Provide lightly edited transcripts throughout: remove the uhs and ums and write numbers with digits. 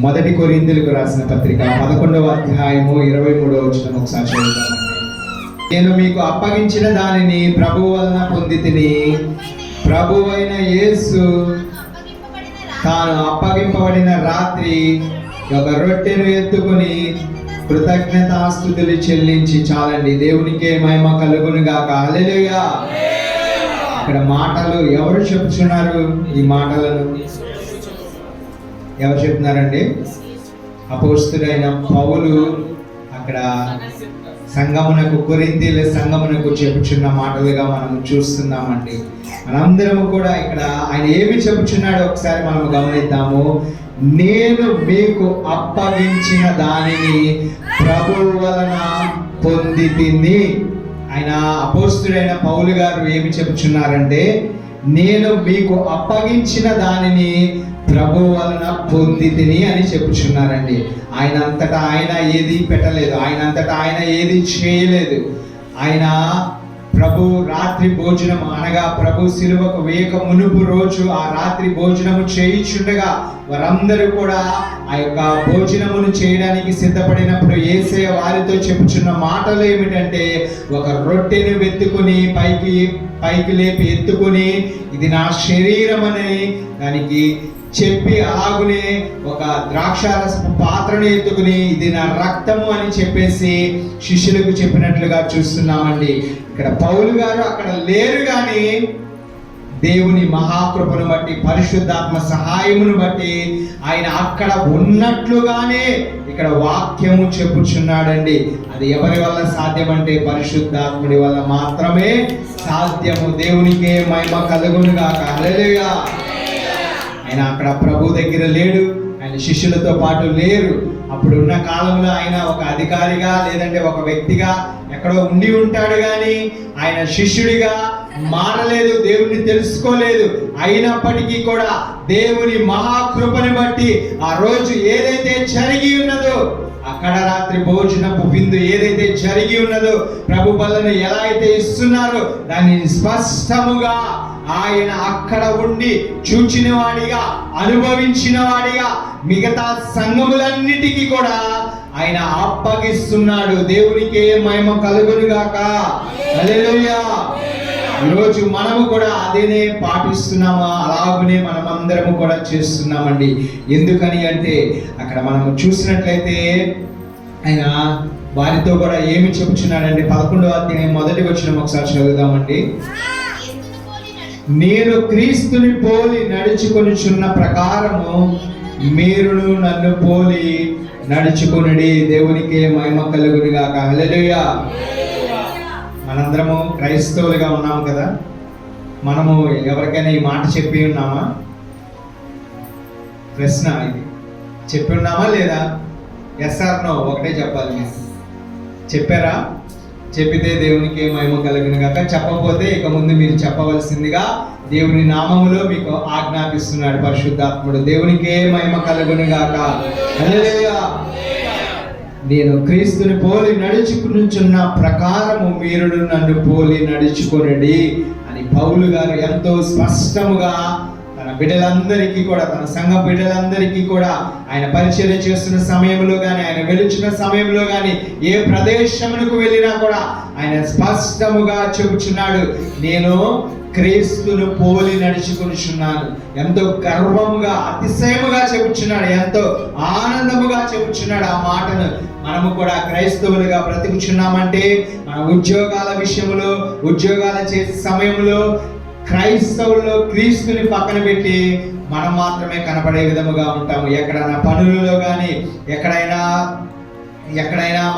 మొదటి కొరింథీయులకు రాసిన పత్రిక 11వ అధ్యాయము 23వ వచనం ఒకసారి చదువుతామండి. నేను మీకు అప్పగించిన దానిని ప్రభువు వలన పొందితిని, ప్రభువైన యేసు తాను అప్పగింపబడిన రాత్రి ఒక రొట్టెను ఎత్తుకుని కృతజ్ఞతాస్తుతులు చెల్లించి, చాలండి, దేవునికే మహిమ కలుగును గాక. హల్లెలూయా. ఇక్కడ మాటలు ఎవరు చెప్తున్నారు? ఈ మాటలను ఎవరు చెప్తున్నారండి? అపోస్తలుడైన పౌలు అక్కడ సంఘమునకు, కొరింథీయుల సంఘమునకు చెప్పుచున్న మాటలుగా మనం చూస్తున్నామండి. మనందరము కూడా ఇక్కడ ఆయన ఏమి చెప్పుచున్నాడో ఒకసారి మనం గమనిద్దాము. నేను మీకు అప్పగించిన దానిని ప్రభువు వలన పొందితిని. ఆయన అపోస్తలుడైన పౌలు గారు ఏమి చెప్పుచున్నారంటే, నేను మీకు అప్పగించిన దానిని ప్రభువు వలన పొందితిని అని చెప్పుచున్నారండి. ఆయన అంతటా ఆయన ఏది పెట్టలేదు, ఆయన అంతటా ఆయన ఏది చేయలేదు. ఆయన ప్రభు రాత్రి భోజనం అనగా ప్రభు శిలువకు వేయక మునుపు రోజు ఆ రాత్రి భోజనము చేయుచుండగా వారందరూ కూడా ఆ యొక్క భోజనమును చేయడానికి సిద్ధపడినప్పుడు యేసయ్య వారితో చెప్పుచున్న మాటలు ఏమిటంటే, ఒక రొట్టెను వెత్తుకుని పైకి లేపి ఎత్తుకుని, ఇది నా శరీరం అని దానికి చెప్పి, అలాగునే ఒక ద్రాక్షారసపు పాత్రను ఎత్తుకుని, ఇది నా రక్తము అని చెప్పేసి శిష్యులకు చెప్పినట్లుగా చూస్తున్నామండి. ఇక్కడ పౌలు గారు అక్కడ లేరు, కానీ దేవుని మహాకృపను బట్టి, పరిశుద్ధాత్మ సహాయమును బట్టి ఆయన అక్కడ ఉన్నట్లుగానే ఇక్కడ వాక్యము చెప్పుచున్నాడండి. అది ఎవరి వల్ల సాధ్యమంటే పరిశుద్ధాత్ముడి వల్ల మాత్రమే సాధ్యము. దేవునికే మహిమ కలుగును గాక. హల్లెలూయా. ఆయన అక్కడ ప్రభు దగ్గర లేడు, ఆయన శిష్యులతో పాటు లేరు. అప్పుడున్న కాలంలో ఆయన ఒక అధికారిగా లేదంటే ఒక వ్యక్తిగా ఎక్కడో ఉండి ఉంటాడు, కానీ ఆయన శిష్యుడిగా మారలేదు, దేవుని తెలుసుకోలేదు. అయినప్పటికీ కూడా దేవుని మహాకృపని బట్టి ఆ రోజు ఏదైతే జరిగి ఉన్నదో, అక్కడ రాత్రి భోజనపు విందు ఏదైతే జరిగి ఉన్నదో, ప్రభు బలను ఎలా అయితే ఇస్తున్నారో దాన్ని స్పష్టముగా ఆయన అక్కడ ఉండి చూచిన వాడిగా, అనుభవించిన వాడిగా మిగతా సంఘములన్నిటికీ కూడా ఆయన అప్పగిస్తున్నాడు. దేవునికే మహిమ కలుగును గాక. హల్లెలూయా. ఈరోజు మనము కూడా అదేనే పాటిస్తున్నామా? అలాగనే మనమందరము కూడా చేస్తున్నామండి. ఎందుకని అంటే అక్కడ మనము చూసినట్లయితే ఆయన వారితో కూడా ఏమి చెప్పుచున్నాడంటే, 11వ అధ్యాయం మొదటి వచనం ఒకసారి చదువుదామండి. నేను క్రీస్తుని పోలి నడుచుకొనుచున్న ప్రకారము మీరును నన్ను పోలి నడుచుకొనుడి. దేవునికే మహిమ కలుగును గాక. హల్లెలూయా. మనందరము క్రైస్తవులుగా ఉన్నాము కదా, మనము ఎవరికైనా ఈ మాట చెప్పి ఉన్నామా? ప్రశ్న ఇది. చెప్పి ఉన్నామా లేదా? ఎస్ ఆర్ నో ఒకటే చెప్పాలి. మీరు చెప్పారా? చెప్పితే దేవునికి మహిమ కలుగును గాక. చెప్పకపోతే ఇక ముందు మీరు చెప్పవలసిందిగా దేవుని నామములో మీకు ఆజ్ఞాపిస్తున్నాడు పరిశుద్ధాత్ముడు. దేవునికే మహిమ కలుగును గాక. హల్లెలూయా. నేను క్రీస్తుని పోలి నడుచుకునుచున్న ప్రకారము మీరును నన్ను పోలి నడుచుకొనుడి అని పౌలు గారు ఎంతో స్పష్టముగా తన బిడ్డలందరికీ కూడా, తన సంఘ బిడ్డలందరికీ కూడా ఆయన పరిచర్య చేస్తున్న సమయంలో కానీ, ఆయన వెలుచున్న సమయంలో కానీ, ఏ ప్రదేశమునకు వెళ్ళినా కూడా ఆయన స్పష్టముగా చెబుచున్నాడు, నేను క్రీస్తును పోలి నడుచుకొనుచున్నాను. ఎంతో గర్వముగా, అతిశయముగా చెబుచున్నాడు, ఎంతో ఆనందముగా చెబుచున్నాడు. ఆ మాటను మనము కూడా క్రైస్తవులుగా బ్రతుకుచున్నామంటే మన ఉద్యోగాల విషయంలో, ఉద్యోగాలు చేసే సమయంలో క్రైస్తవుల్లో క్రీస్తుని పక్కన పెట్టి మనం మాత్రమే కనపడే విధముగా ఉంటాము. ఎక్కడైనా పనులలో కానీ, ఎక్కడైనా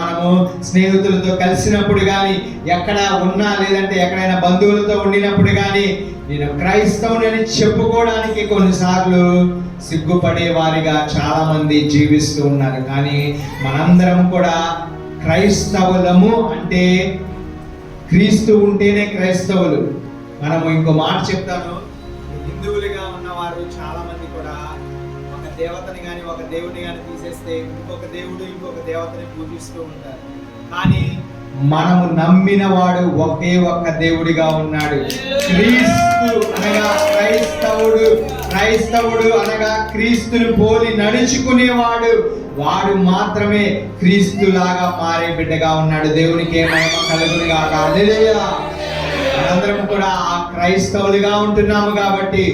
మనము స్నేహితులతో కలిసినప్పుడు కానీ, ఎక్కడ ఉన్నా లేదంటే ఎక్కడైనా బంధువులతో ఉండినప్పుడు కానీ, నేను క్రైస్తవుని చెప్పుకోవడానికి కొన్నిసార్లు సిగ్గుపడే వారిగా చాలా మంది జీవిస్తూ ఉన్నారు. కానీ మనందరం కూడా క్రైస్తవులము అంటే క్రీస్తు ఉంటేనే క్రైస్తవులు. మనము ఇంకో మాట చెప్తాను, హిందువులుగా ఉన్నవారు చాలా మంది కూడా ఒక దేవతని కానీ, ఒక దేవుని కానీ తీసేస్తే ఇంకొక దేవుడు, ఇంకొక దేవతని పూజిస్తూ ఉంటారు. కానీ మనము నమ్మిన వాడు ఒకే ఒక్క దేవుడిగా ఉన్నాడు. క్రీస్తు అనగా క్రైస్తవుడు అనగా క్రీస్తుని పోలి నడుచుకునేవాడు, వాడు మాత్రమే క్రీస్తులాగా మారే బిడ్డగా ఉన్నాడు. దేవునికి మహిమ కలుగును గాక. హల్లెలూయా. మనందరం కూడా ఆ క్రైస్తవులుగా ఉంటున్నాము కాబట్టి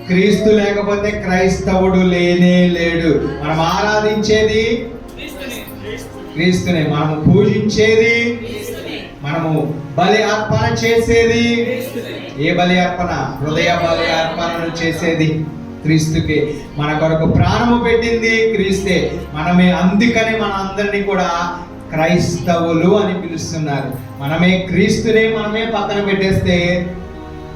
క్రీస్తు లేకపోతే క్రైస్తవుడు లేనే లేడు. మనం ఆరాధించేది క్రీస్తునే, మనము పూజించేది, మనము బలి అర్పణ చేసేది ఏ బలి అర్పణ? హృదయ బలి అర్పణను చేసేది క్రీస్తుకే. మన కొరకు ప్రాణము పెట్టింది క్రీస్తే. మనమే, అందుకని మన అందరినీ కూడా క్రైస్తవులు అని పిలుస్తున్నారు. మనమే క్రీస్తునే మనమే పక్కన పెట్టేస్తే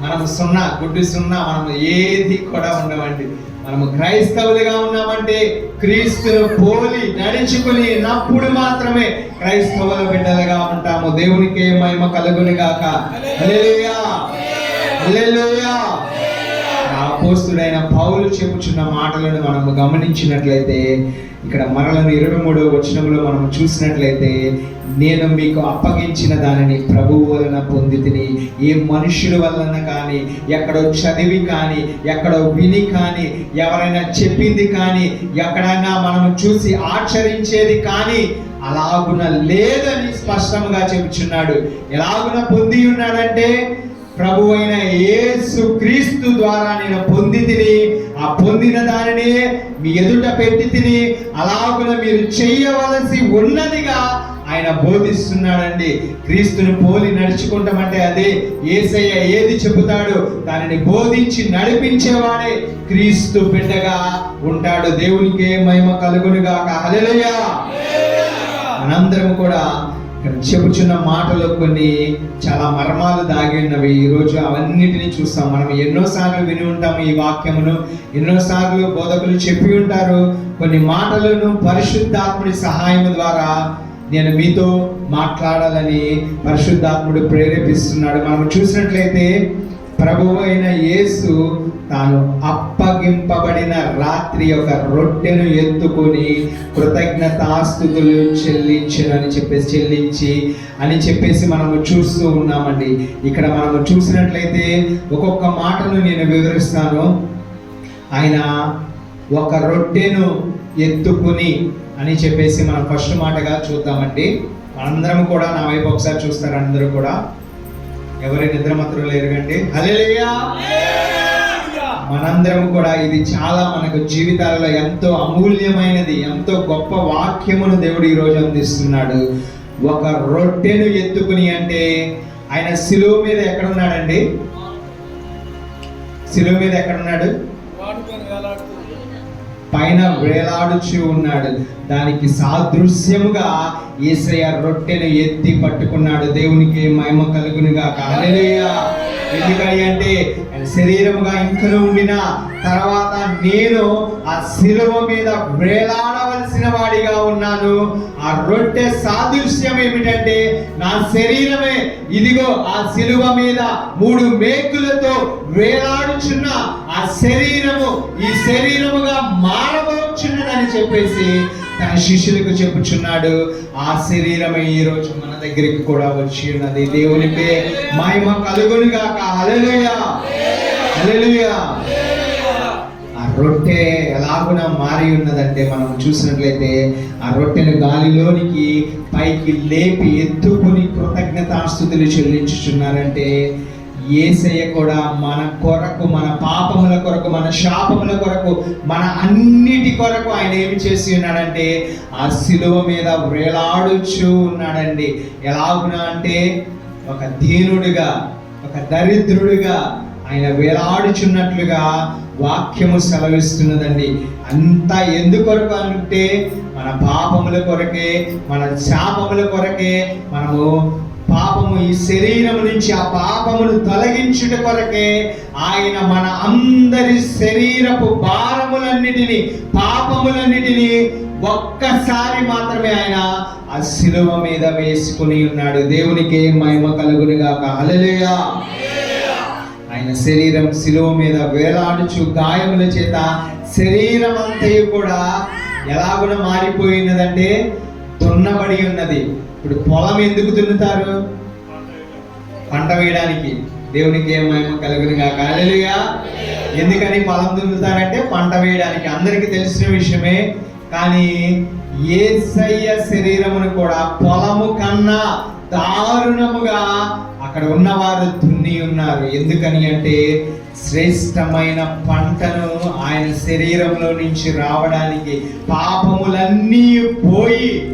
మనము సున్నా, గుడ్డి సున్నా, మనము ఏది కూడా ఉండవండి. మనము క్రైస్తవులుగా ఉన్నామంటే క్రీస్తును పోలి నడుచుకున్నప్పుడు మాత్రమే క్రైస్తవుల బిడ్డలుగా ఉంటాము. దేవునికి మహిమ కలుగును గాక. హల్లెలూయా, హల్లెలూయా. అపోస్తలుడైన పౌలు చెప్పుచున్న మాటలను మనము గమనించినట్లయితే, ఇక్కడ మరలను 23వ వచనంలో మనం చూసినట్లయితే, నేను మీకు అప్పగించిన దానిని ప్రభువు వలన పొందితిని, ఏ మనుషుల వలన కానీ, ఎక్కడో చదివి కానీ, ఎక్కడో విని కానీ, ఎవరైనా చెప్పింది కానీ, ఎక్కడైనా మనము చూసి ఆచరించేది కానీ అలాగున లేదని స్పష్టంగా చెబుచున్నాడు. ఎలాగున పొంది ఉన్నాడంటే, ప్రభు అయిన యేసు క్రీస్తు ద్వారా నేను పొంది తిని, ఆ పొందిన దానిని మీ ఎదుట పెట్టి తిని, అలాగున మీరు చేయవలసి ఉన్నదిగా ఆయన బోధిస్తున్నాడండి. క్రీస్తుని పోలి నడుచుకుంటామంటే అదే. యేసయ్య ఏది చెబుతాడో దానిని బోధించి నడిపించేవాడే క్రీస్తు బిడ్డగా ఉంటాడు. దేవునికి మహిమ కలుగును గాక. హల్లెలూయా. మనందరం కూడా చెప్పుచున్న మాటలో కొన్ని చాలా మర్మాలు దాగి ఉన్నవి. ఈరోజు అవన్నిటిని చూస్తాం. మనం ఎన్నోసార్లు విని ఉంటాము ఈ వాక్యమును, ఎన్నోసార్లు బోధకులు చెప్పి ఉంటారు. కొన్ని మాటలను పరిశుద్ధాత్ముడి సహాయం ద్వారా నేను మీతో మాట్లాడాలని పరిశుద్ధాత్ముడు ప్రేరేపిస్తున్నాడు. మనం చూసినట్లయితే ప్రభువు అయిన యేసు తాను అప్పగింపబడిన రాత్రి ఒక రొట్టెను ఎత్తుకొని కృతజ్ఞతాస్తుతులు చెల్లించి అని చెప్పేసి మనము చూస్తూ ఉన్నామండి. ఇక్కడ మనము చూసినట్లయితే ఒక్కొక్క మాటను నేను వివరిస్తాను. ఆయన ఒక రొట్టెను ఎత్తుకుని అని చెప్పేసి మనం ఫస్ట్ మాటగా చూద్దామండి. మనందరం కూడా నా వైపు ఒకసారి చూస్తారు. అందరూ కూడా, ఎవరి నిద్రమత్తులు లేరు కండి. హల్లెలూయా. మనందరం కూడా ఇది చాలా మనకు జీవితాలలో ఎంతో అమూల్యమైనది, ఎంతో గొప్ప వాక్యమును దేవుడు ఈరోజు అందిస్తున్నాడు. ఒక రొట్టెను ఎత్తుకుని అంటే ఆయన శిలువ మీద ఎక్కడున్నాడండి? శిలువ మీద ఎక్కడున్నాడు? పైన వేలాడుచు ఉన్నాడు. దానికి సాదృశ్యముగా యేసయ్య రొట్టెను ఎత్తి పట్టుకున్నాడు. దేవునికి మహిమ కలుగును గాక. హల్లెలూయా. ఎందుకని అంటే శరీరముగా ఇంకను ఉండిన తర్వాత నేను ఆ శిలువ మీద వేలాడవలసిన వాడిగా ఉన్నాను. ఆ రొట్టె సాదృశ్యం ఏమిటంటే నా శరీరమే ఇదిగో ఆ శిలువ మీద 3 మేకులతో వేలాడుచున్న ఆ శరీరము ఈ శరీరముగా మారబోచున్నదని చెప్పేసి తన శిష్యులకు చెప్పుచున్నాడు. ఆ శరీరమే ఈ రోజు మన దగ్గరికి కూడా వచ్చి ఉన్నది. దేవునికి మహిమ కలుగును గాక. హల్లెలూయా, హల్లెలూయా. ఆ రొట్టె ఎలాగున మారి ఉన్నదంటే మనం చూసినట్లయితే ఆ రొట్టెను గాలిలోనికి పైకి లేపి ఎత్తుకుని కృతజ్ఞతాస్తుతులు చెల్లించుచున్నారంటే యేసయ్య కూడా మన కొరకు, మన పాపముల కొరకు, మన శాపముల కొరకు, మన అన్నిటి కొరకు ఆయన ఏమి చేసి ఉన్నాడంటే ఆ శిలువ మీద వేలాడుచూ ఉన్నాడండి. ఎలాగునా అంటే ఒక దీనుడిగా, ఒక దరిద్రుడిగా ఆయన వేలాడుచున్నట్లుగా వాక్యము సెలవిస్తున్నదండి. అంతా ఎందుకొరకు అంటే మన పాపముల కొరకే, మన శాపముల కొరకే. మనము పాపము ఈ శరీరము నుంచి ఆ పాపమును తొలగించుట కొరకే ఆయన మన అందరి శరీరపు భారములన్నిటినీ, పాపములన్నిటినీ ఒక్కసారి మాత్రమే ఆయన ఆ శిలువ మీద వేసుకుని ఉన్నాడు. దేవునికి మహిమ కలుగును గాక. హల్లెలూయా. ఆయన శరీరం శిలువ మీద వేలాడుచు గాయముల చేత శరీరం అంతయు కూడా ఎలాగున మారిపోయినదంటే దున్నబడి ఉన్నది. ఇప్పుడు పొలం ఎందుకు దున్నుతారు? పంట వేయడానికి. దేవునికి ఏం మహిమ కలుగును గాక. హల్లెలూయా. ఎందుకని పొలం దున్నుతారంటే పంట వేయడానికి. అందరికీ తెలిసిన విషయమే. కానీ యేసయ్య శరీరమును కూడా పొలము కన్నా దారుణముగా అక్కడ ఉన్నవారు దున్ని ఉన్నారు. ఎందుకని అంటే శ్రేష్టమైన పంటను ఆయన శరీరంలో నుంచి రావడానికి పాపములన్నీ పోయి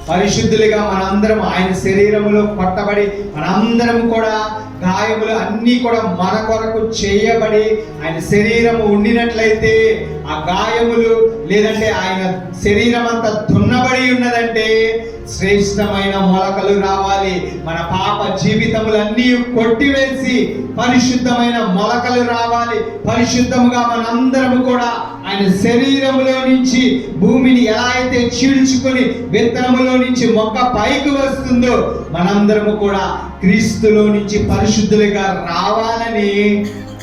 పరిశుద్ధులుగా మనందరం ఆయన శరీరములో కొట్టబడి మనందరం కూడా గాయములు అన్నీ కూడా మన కొరకు చేయబడి ఆయన శరీరము ఉండినట్లయితే ఆ గాయములు లేదంటే ఆయన శరీరం అంతా దున్నబడి ఉన్నదంటే శ్రేష్టమైన మొలకలు రావాలి. మన పాప జీవితములన్నీ కొట్టివేసి పరిశుద్ధమైన మొలకలు రావాలి. పరిశుద్ధముగా మనందరము కూడా ఆయన శరీరములో నుంచి భూమిని ఎలా అయితే చీల్చుకొని విత్తనములో నుంచి మొక్క పైకి వస్తుందో మనందరము కూడా క్రీస్తులో నుంచి పరిశుద్ధులుగా రావాలని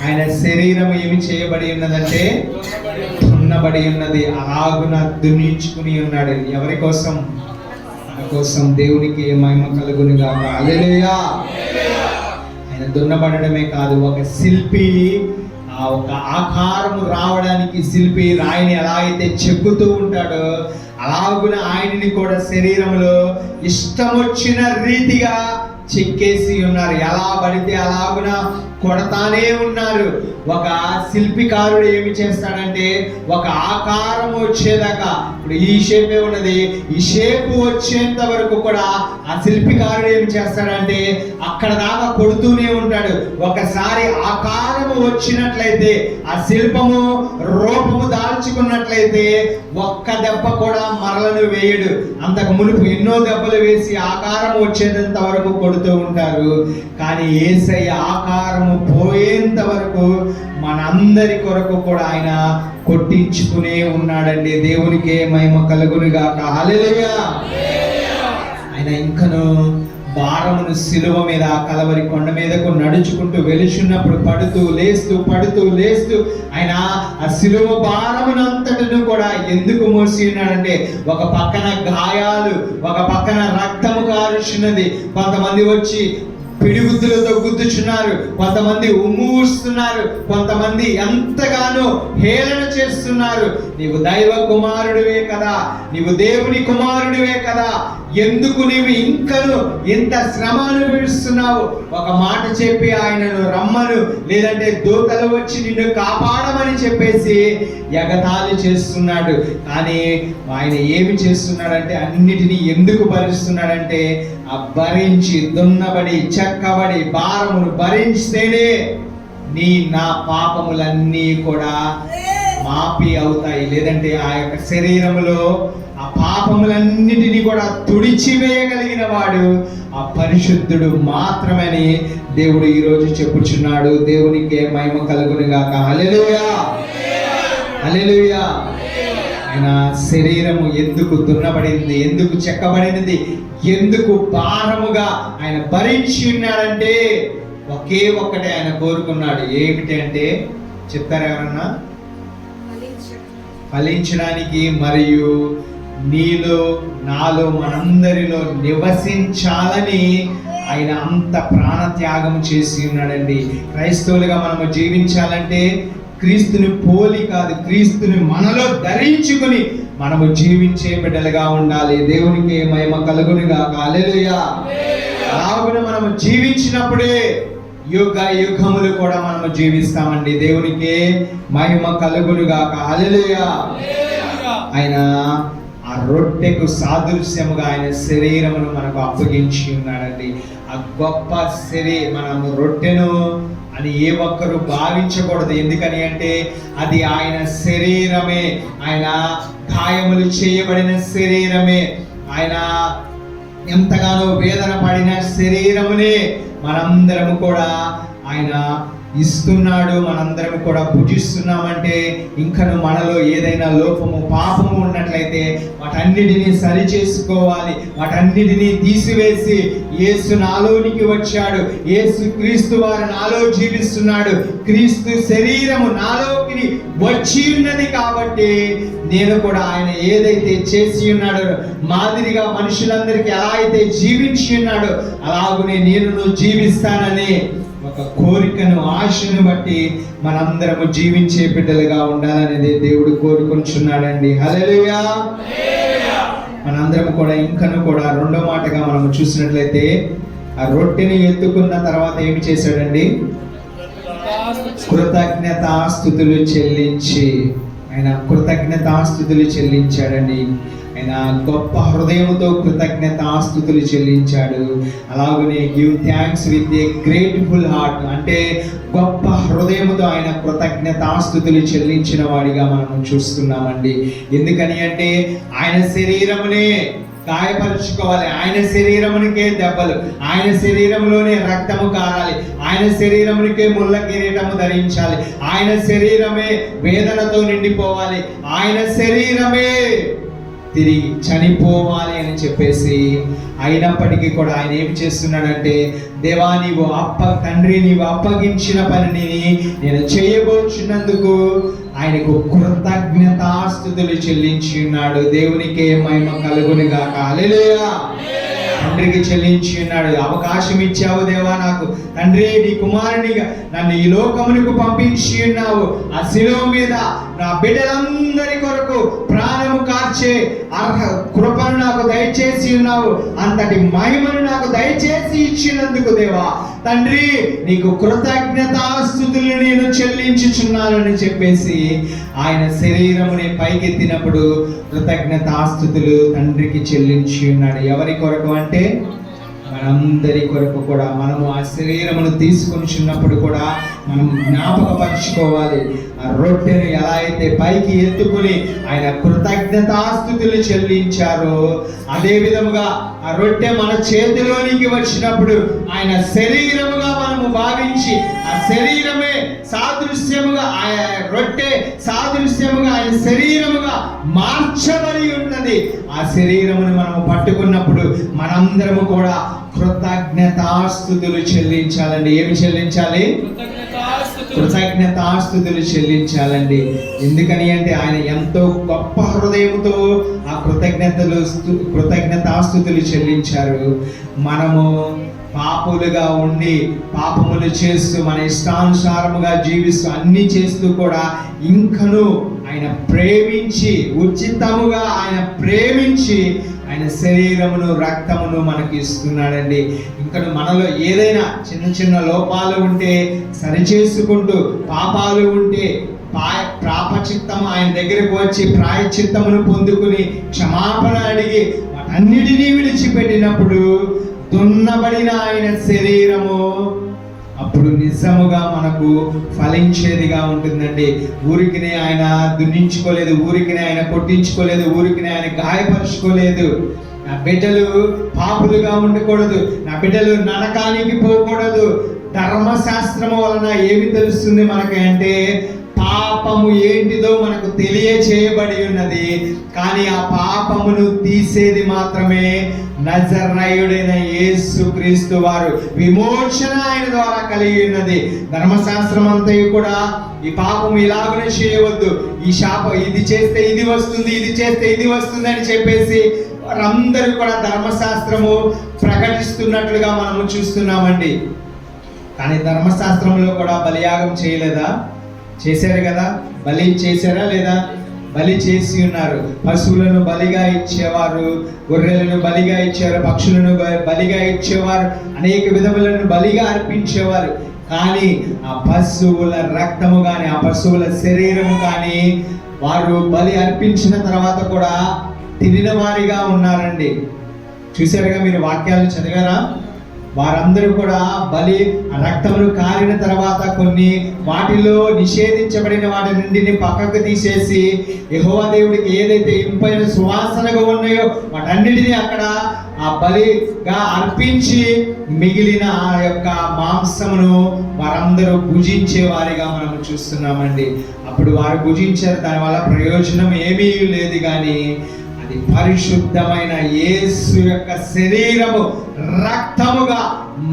ఆయన శరీరం ఏమి చేయబడి ఉన్నదంటే దున్నబడి ఉన్నది. అలాగున దున్నించుకుని ఉన్నాడు. ఎవరి కోసం? మన కోసం. దేవునికి మహిమ కలుగును గాక. హల్లెలూయా. ఆయన దున్నబడమే కాదు, ఒక శిల్పి ఒక ఆకారము రావడానికి శిల్పి రాయిని ఎలా అయితే చెక్కుతూ ఉంటాడో అలాగున ఆయనని కూడా శరీరంలో ఇష్టం వచ్చిన రీతిగా చెక్కేసి ఉన్నారు. ఎలా పడితే అలాగున కొడతానే ఉన్నారు. ఒక శిల్పికారుడు ఏమి చేస్తాడంటే ఒక ఆకారం వచ్చేదాకా, ఇప్పుడు ఈ షేపే ఉన్నది, ఈ షేపు వచ్చేంత వరకు కూడా ఆ శిల్పికారుడు ఏమి చేస్తాడంటే అక్కడ దాకా కొడుతూనే ఉంటాడు. ఒకసారి ఆకారము వచ్చినట్లయితే ఆ శిల్పము రూపము దాల్చుకున్నట్లయితే ఒక్క దెబ్బ కూడా మరలను వేయడు. అంతకు మునుపు ఎన్నో దెబ్బలు వేసి ఆకారం వచ్చేంత వరకు కొడుతూ ఉంటారు. కానీ యేసయ్య ఆకారము పోయేంత వరకు మనందరి కొరకు కూడా ఆయన కొట్టించుకునే ఉన్నాడండి. దేవునికి మహిమ కలుగును గాక. హల్లెలూయా. ఆయన ఇంకను భారమును సిలువ మీద కలవరి కొండ మీదకు నడుచుకుంటూ వెలుచున్నప్పుడు పడుతూ లేస్తూ ఆయన ఆ సిలువ భారమునంతటిని కూడా ఎందుకు మోసి ఉన్నాడంటే ఒక పక్కన గాయాలు, ఒక పక్కన రక్తము కారుచున్నది. కొంతమంది వచ్చి పిడిగుద్దులతో గుద్దుచున్నారు, కొంతమంది ఉమ్మూస్తున్నారు, కొంతమంది ఎంతగానో హేళన చేస్తున్నారు. నీవు దైవ కుమారుడివే కదా, నీవు దేవుని కుమారుడివే కదా, ఎందుకు నీవు ఇంకను ఇంత శ్రమ అనుభవిస్తున్నావు? ఒక మాట చెప్పి ఆయనను రమ్మను, లేదంటే దూతలు వచ్చి నిన్ను కాపాడమని చెప్పేసి ఎగతాళి చేస్తున్నాడు. కానీ ఆయన ఏమి చేస్తున్నాడంటే అన్నిటినీ ఎందుకు భరిస్తున్నాడంటే ఆ భరించి దున్నబడి చెక్కబడి భారమును భరించితేనే నా పాపములన్నీ కూడా మాఫీ అవుతాయి. లేదంటే ఆ యొక్క శరీరములో ఆ పాపములన్నిటినీ కూడా తుడిచివేయగలిగిన వాడు ఆ పరిశుద్ధుడు మాత్రమని దేవుడు ఈరోజు చెప్పుచున్నాడు. దేవునికి మహిమ కలుగును గాక. హల్లెలూయా. హల్లెలూయా. ఆయన శరీరము ఎందుకు దున్నబడింది, ఎందుకు చెక్కబడినది, ఎందుకు భారముగా ఆయన భరించి ఉన్నాడంటే ఒకే ఒక్కటే ఆయన కోరుకున్నాడు. ఏమిటి అంటే చెప్తారు ఎవరన్నా? ఫలించడానికి మరియు నీలో నాలో మనందరిలో నివసించాలని ఆయన అంత ప్రాణత్యాగం చేసి ఉన్నాడండి. క్రైస్తవులుగా మనము జీవించాలంటే క్రీస్తుని పోలి కాదు, క్రీస్తుని మనలో ధరించుకుని మనము జీవించే బిడ్డలుగా ఉండాలి. దేవునికి మహిమ కలుగును గాక. హల్లెలూయా. అలాగున మనము జీవించినప్పుడే యుగ యుగములు కూడా మనము జీవిస్తామండి. దేవునికి మహిమ కలుగును గాక. హల్లెలూయా. ఆయన ఆ రొట్టెకు సాదృశ్యముగా ఆయన శరీరమును మనకు అప్పగించి ఉన్నాడండి. ఆ గొప్ప మనము రొట్టెను అని ఏ ఒక్కరు భావించకూడదు. ఎందుకని అంటే అది ఆయన శరీరమే, ఆయన గాయములు చేయబడిన శరీరమే, ఆయన ఎంతగానో వేదన పడిన శరీరమునే మనందరము కూడా ఆయన ఇస్తున్నాడు. మనందరం కూడా భుజిస్తున్నామంటే ఇంకను మనలో ఏదైనా లోపము పాపము ఉన్నట్లయితే వాటన్నిటినీ సరి చేసుకోవాలి, వాటన్నిటినీ తీసివేసి యేసు నాలోనికి వచ్చాడు, యేసు క్రీస్తు వారు నాలో జీవిస్తున్నాడు, క్రీస్తు శరీరము నాలోకి వచ్చి ఉన్నది కాబట్టి నేను కూడా ఆయన ఏదైతే చేసి ఉన్నాడో మాదిరిగా మనుషులందరికీ ఎలా అయితే జీవించి ఉన్నాడో అలాగనే నేను జీవిస్తానని ఒక కోరికను, ఆశను బట్టి మనందరము జీవించే బిడ్డలుగా ఉండాలనేది దేవుడు కోరుకుంటున్నాడండి. హల్లెలూయా. మనందరం కూడా ఇంకను కూడా రెండో మాటగా మనము చూసినట్లయితే ఆ రొట్టెని ఎత్తుకున్న తర్వాత ఏమి చేశాడండి? కృతజ్ఞతాస్తుతులు చెల్లించి, ఆయన కృతజ్ఞతాస్తుతులు చెల్లించాడండి. ఆయన గొప్ప హృదయంతో కృతజ్ఞతాస్తుతులు చెల్లించాడు. అలాగనే give thanks with a grateful heart, అంటే గొప్ప హృదయంతో ఆయన కృతజ్ఞతాస్తుతులు చెల్లించిన వాడిగా మనం చూస్తున్నామండి. ఎందుకని అంటే ఆయన శరీరమునే గాయపరుచుకోవాలి, ఆయన శరీరమునికే దెబ్బలు, ఆయన శరీరంలోనే రక్తము కారాలి, ఆయన శరీరమునికే ముళ్ళ కిరీటము ధరించాలి, ఆయన శరీరమే వేదనతో నిండిపోవాలి, ఆయన శరీరమే తిరిగి చనిపోవాలి అని చెప్పేసి అయినప్పటికీ కూడా ఆయన ఏమి చేస్తున్నాడంటే, దేవా నీవు తండ్రి నీవు అప్పగించిన పనిని నేను చేయబోచున్నందుకు ఆయనకు కృతజ్ఞతాస్తుతులు చెల్లించి ఉన్నాడు. దేవునికే మహిమ కలుగును గాక. హల్లెలూయా. తండ్రికి చెల్లించి ఉన్నాడు. అవకాశం ఇచ్చావు దేవా నాకు, తండ్రి నీ కుమారునిగా నన్ను ఈ లోకమునకు పంపించి ఉన్నావు, ఆ శిలువ మీద నా బిడ్డలందరి కొరకు ప్రాణము కార్చే కృపను నాకు దయచేసి ఉన్నావు, అంతటి మహిమను నాకు దయచేసి ఇచ్చినందుకు దేవా తండ్రి నీకు కృతజ్ఞతాస్తుతులు నేను చెల్లించుచున్నానని చెప్పేసి ఆయన శరీరముని పైకెత్తినప్పుడు కృతజ్ఞతాస్తుతులు తండ్రికి చెల్లించి ఉన్నాడు. ఎవరి కొరకు అంటే మనందరి కొరకు కూడా. మనము ఆ శరీరమును తీసుకొని చిన్నప్పుడు కూడా మనం జ్ఞాపకపరచుకోవాలి, ఆ రొట్టెను ఎలా అయితే పైకి ఎత్తుకుని ఆయన కృతజ్ఞతాస్తుతులు చెల్లించారో అదే విధముగా ఆ రొట్టె మన చేతిలోనికి వచ్చినప్పుడు ఆయన శరీరముగా మనము భావించి ఆ శరీరమే సాదృశ్యముగా, ఆ రొట్టె సాదృశ్యముగా ఆయన శరీరముగా మార్చబడి ఉన్నది. ఆ శరీరమును మనము పట్టుకున్నప్పుడు మనందరము కూడా కృతజ్ఞతాస్తుతులు చెల్లించాలండి. ఏమి చెల్లించాలి? కృతజ్ఞతాస్తుతులు చెల్లించాలండి. ఎందుకని అంటే ఆయన ఎంతో గొప్ప హృదయంతో ఆ కృతజ్ఞతాస్తుతులు చెల్లించారు. మనము పాపులుగా ఉండి పాపములు చేస్తూ మన ఇష్టానుసారముగా జీవిస్తూ అన్ని చేస్తూ కూడా ఇంకను ఆయన ప్రేమించి ఉచితముగా ఆయన ప్రేమించి ఆయన శరీరమును రక్తమును మనకి ఇస్తున్నాడండి. ఇంకా మనలో ఏదైనా చిన్న చిన్న లోపాలు ఉంటే సరిచేసుకుంటూ, పాపాలు ఉంటే ప్రాపచిత్తము ఆయన దగ్గరకు వచ్చి ప్రాయచిత్తమును పొందుకుని క్షమాపణ అడిగి వాటన్నిటినీ విడిచిపెట్టినప్పుడు దున్నబడిన ఆయన శరీరము అప్పుడు నిజముగా మనకు ఫలించేదిగా ఉంటుందండి. ఊరికినే ఆయన దున్నించుకోలేదు, ఊరికినే ఆయన కొట్టించుకోలేదు, ఊరికినే ఆయన గాయపరుచుకోలేదు. నా బిడ్డలు పాపులుగా ఉండకూడదు, నా బిడ్డలు నరకానికి పోకూడదు. ధర్మశాస్త్రము వలన ఏమి తెలుస్తుంది మనకి అంటే పాపము ఏంటిదో మనకు తెలియచేయబడి ఉన్నది, కానీ ఆ పాపమును తీసేది మాత్రమే నజరేయుడైన యేసుక్రీస్తు వారు. విమోచన ఆయన ద్వారా కలిగి ఉన్నది. ధర్మశాస్త్రం అంతా కూడా ఈ పాపం ఇలాగనే చేయవద్దు, ఈ శాపం ఇది చేస్తే ఇది వస్తుంది, ఇది చేస్తే ఇది వస్తుంది అని చెప్పేసి వారందరూ కూడా ధర్మశాస్త్రము ప్రకటిస్తున్నట్లుగా మనము చూస్తున్నామండి. కానీ ధర్మశాస్త్రంలో కూడా బలియాగం చేయలేదా? చేశారు కదా. బలి చేశారా లేదా? బలి చేసి ఉన్నారు. పశువులను బలిగా ఇచ్చేవారు, గొర్రెలను బలిగా ఇచ్చేవారు, పక్షులను బలిగా ఇచ్చేవారు, అనేక విధములను బలిగా అర్పించేవారు. కానీ ఆ పశువుల రక్తము కానీ ఆ పశువుల శరీరము కానీ వారు బలి అర్పించిన తర్వాత కూడా తినిన వారిగా ఉన్నారండి. చూసారుగా, మీరు వాక్యాలు చదివారా? వారందరూ కూడా బలి రక్తమును కారిన తర్వాత కొన్ని వాటిలో నిషేధించబడిన వాటి నుండి పక్కకు తీసేసి యెహోవా దేవుడికి ఏదైతే ఇంపైన సువాసనగా ఉన్నాయో వాటన్నిటినీ అక్కడ ఆ బలిగా అర్పించి మిగిలిన ఆ యొక్క మాంసమును వారందరూ భుజించే వారిగా మనం చూస్తున్నామండి. అప్పుడు వారు భుజించారు, దానివల్ల ప్రయోజనం ఏమీ లేదు. కానీ అది పరిశుద్ధమైన యేసు యొక్క శరీరము రక్తముగా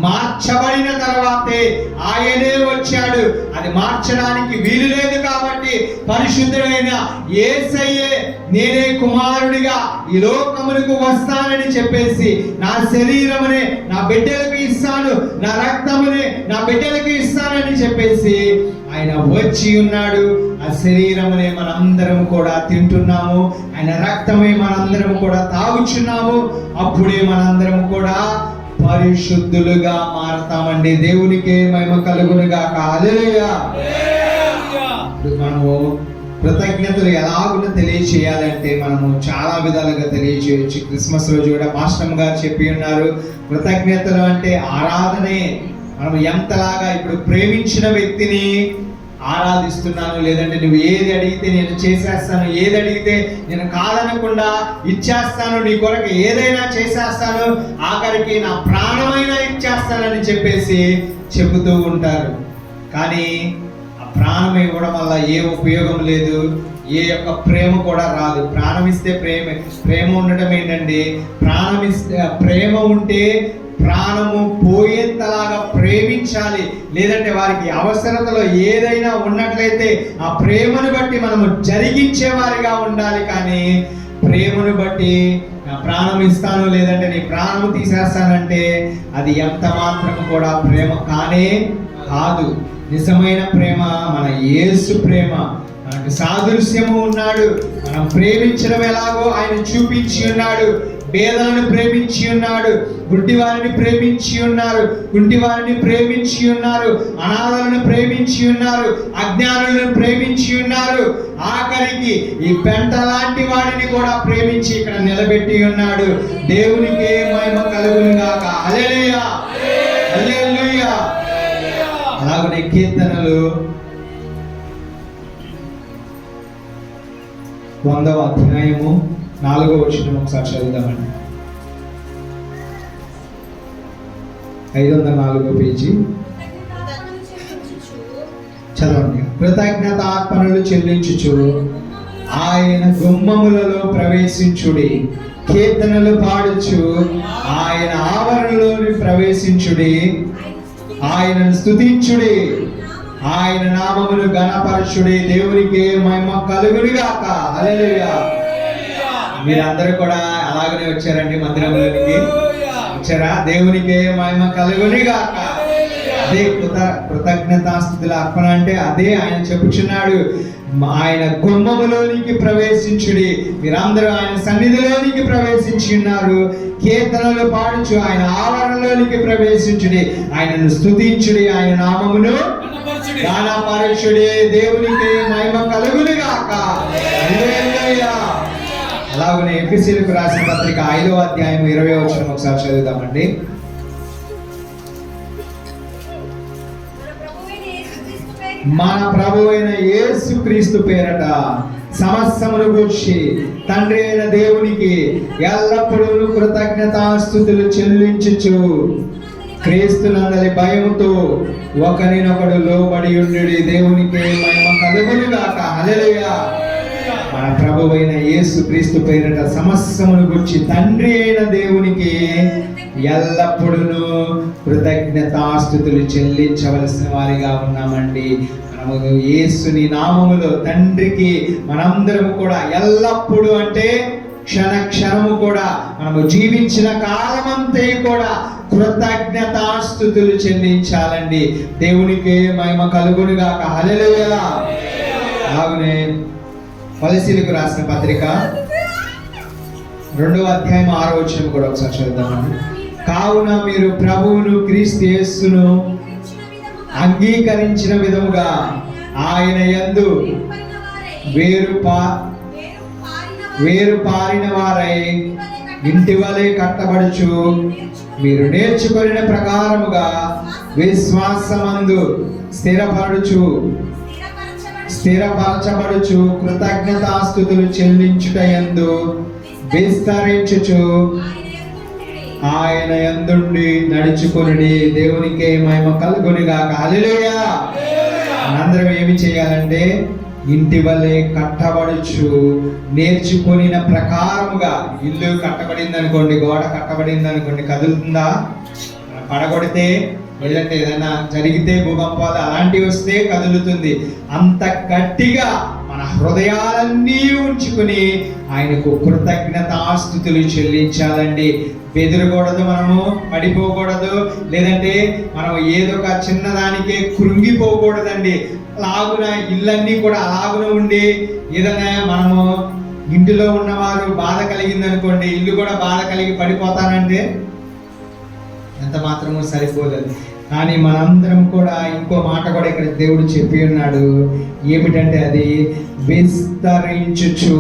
మార్చబడిన తర్వాతే ఆయనే వచ్చాడు. అది మార్చడానికి వీలు లేదు కాబట్టి పరిశుద్ధుడైన యేసయ్యే నేనే కుమారుడిగా ఈ లోకమునకు వస్తానని చెప్పేసి నా శరీరమునే నా బిడ్డలకు ఇస్తాను, నా రక్తమునే నా బిడ్డలకు ఇస్తానని చెప్పేసి ఆయన వచ్చి ఉన్నాడు. ఆ శరీరమునే మనందరం కూడా తింటున్నాము, ఆయన రక్తమే మనందరం కూడా తాగుచున్నాము. అప్పుడే మనందరం కూడా పరిశుద్ధులుగా మారతామండి. దేవునికి మహిమ కలుగునుగాక. హల్లెలూయా. ఇప్పుడు మనము కృతజ్ఞతలు ఎలాగున తెలియచేయాలంటే మనము చాలా విధాలుగా తెలియచేయచ్చు. క్రిస్మస్ రోజు కూడా మాస్టర్ గారు చెప్పి ఉన్నారు, కృతజ్ఞతలు అంటే ఆరాధనే. మనం ఎంతలాగా ఇప్పుడు ప్రేమించిన వ్యక్తిని ఆరాధిస్తున్నాను, లేదంటే నువ్వు ఏది అడిగితే నేను చేసేస్తాను, ఏది అడిగితే నేను కాదనకుండా ఇచ్చేస్తాను, నీ కొరకు ఏదైనా చేసేస్తాను, ఆఖరికి నా ప్రాణమైనా ఇచ్చేస్తానని చెప్పేసి చెబుతూ ఉంటారు. కానీ ఆ ప్రాణం ఇవ్వడం వల్ల ఏ ఉపయోగం లేదు, ఏ యొక్క ప్రేమ కూడా రాదు. ప్రాణం ఇస్తే ప్రేమ ఉండటం ఏంటండి? ప్రాణం ఇస్తే ప్రేమ ఉంటే ప్రాణము పోయేంతలాగా ప్రేమించాలి. లేదంటే వారికి అవసరతలో ఏదైనా ఉన్నట్లయితే ఆ ప్రేమను బట్టి మనము జరిగించే వారిగా ఉండాలి. కానీ ప్రేమను బట్టి నా ప్రాణం ఇస్తాను, లేదంటే నీ ప్రాణం తీసేస్తానంటే అది ఎంత మాత్రం కూడా ప్రేమ కానే కాదు. నిజమైన ప్రేమ మన యేసు ప్రేమ. మనకు సాదృశ్యము ఉన్నాడు. మనం ప్రేమించడం ఎలాగో ఆయన చూపించి ఉన్నాడు. పేదలను ప్రేమించి ఉన్నాడు, గుడ్డివారిని ప్రేమించి ఉన్నారు, గుడ్డివారిని ప్రేమించి ఉన్నారు, అనాథలను ప్రేమించి ఉన్నారు, అజ్ఞానులను ప్రేమించి ఉన్నారు, ఆఖరికి ఈ పెంట లాంటి వాడిని కూడా ప్రేమించి ఇక్కడ నిలబెట్టి ఉన్నాడు. దేవునికి మహిమ కలుగునుగాక. హల్లెలూయా, హల్లెలూయా. అలాగనే కీర్తనలు 100వ అధ్యాయము 4వ వచనం ఒకసారి చదువుదామండి. 504 పేజీ చదవండి. కృతజ్ఞతార్పణలు చెల్లించుచు ఆయన గుమ్మములలో ప్రవేశించుడి, కీర్తనలు పాడుచు ఆయన ఆవరణలోని ప్రవేశించుడి, ఆయనను స్తుతించుడి, ఆయన నామమును ఘనపరచుడి. దేవునికి మహిమ కలుగునుగాక. హల్లెలూయా. మీరందరూ కూడా అలాగనే వచ్చారండి, మందిరంలోనికి వచ్చారా? దేవునికి మహిమ కలుగునుగాక. అదే కృతజ్ఞతాస్తుతుల అర్పణ అంటే అదే ఆయన చెప్పుచున్నాడు. ఆయన గుమ్మములోనికి ప్రవేశించుడి. మీరందరూ ఆయన సన్నిధిలోనికి ప్రవేశించి ఉన్నారు. కీర్తనలు పాడుచు ఆయన ఆవరణలోనికి ప్రవేశించుడి, ఆయనను స్తుతించుడి, ఆయన నామమును ఘనపరచుడి. దేవునికి మహిమ కలుగునుగాక. హల్లెలూయా. అలాగనే ఎఫెసీయులకు రాసిన పత్రిక 5వ అధ్యాయం 20వ వచనం ఒకసారి చదువుదామండి. మన ప్రభువైన యేసుక్రీస్తు పేరట సమస్తమును గూర్చి తండ్రి అయిన దేవునికి ఎల్లప్పుడూ కృతజ్ఞతాస్తుతులు చెల్లించుచు క్రీస్తునందలి భయముతో ఒకరినొకడు లోబడి ఉండుడి. దేవునికి మహిమ కలుగునుగాక. హల్లెలూయా. మన ప్రభువైన యేసుక్రీస్తు పేరిట సమస్తమును గురించి తండ్రి అయిన దేవునికి ఎల్లప్పుడూ కృతజ్ఞతాస్తుతులు చెల్లించవలసిన వారిగా ఉన్నామండి. మనము యేసుని నామములో తండ్రికి మనందరము కూడా ఎల్లప్పుడూ అంటే క్షణ క్షణము కూడా మనము జీవించిన కాలమంతా కూడా కృతజ్ఞతాస్తుతులు చెల్లించాలండి. దేవునికి మహిమ కలుగునుగాక. హల్లెలూయా. అలాగనే ఫలిసీయులకు రాసిన పత్రిక 2వ అధ్యాయం 6వ వచనం కూడా ఒకసారి చదువుదామండి. కావున మీరు ప్రభువును క్రీస్తు యేసును అంగీకరించిన విధముగా ఆయన యందు వేరు పారిన వారై ఇంటి వలె కట్టబడుచు మీరు నేర్చుకొనిన ప్రకారముగా విశ్వాసమందు స్థిరపరచబడుచు కృతజ్ఞతాస్తుతులు చెల్లించుటయందు విస్తరించుచు ఆయన యందుండి నడుచుకొనుడి. దేవునికి మహిమ కలుగునుగాక. హల్లెలూయా. మనందరం ఏమి చేయాలంటే ఇంటి వలె కట్టబడుచు నేర్చుకొనిన ప్రకారముగా. ఇల్లు కట్టబడింది అనుకోండి, గోడ కట్టబడింది అనుకోండి, కదులుతుందా? పడగొడితే లేదంటే ఏదైనా జరిగితే, భూకంపాలు అలాంటివి వస్తే కదులుతుంది. అంత గట్టిగా మన హృదయాలన్నీ ఉంచుకుని ఆయనకు కృతజ్ఞతాస్తుతులు చెల్లించాలండి. బెదరకూడదు, మనము పడిపోకూడదు, లేదంటే మనం ఏదో ఒక చిన్నదానికే కృంగిపోకూడదండి. అలాగున ఇల్లన్నీ కూడా అలాగున ఉండి, ఏదైనా మనము ఇంటిలో ఉన్నవారు బాధ కలిగింది అనుకోండి, ఇల్లు కూడా బాధ కలిగి పడిపోతానంటే ఎంత మాత్రము సరిపోదు. కానీ మనందరం కూడా ఇంకో మాట కూడా ఇక్కడ దేవుడు చెప్పి ఉన్నాడు. ఏమిటంటే అది విస్తరించుచు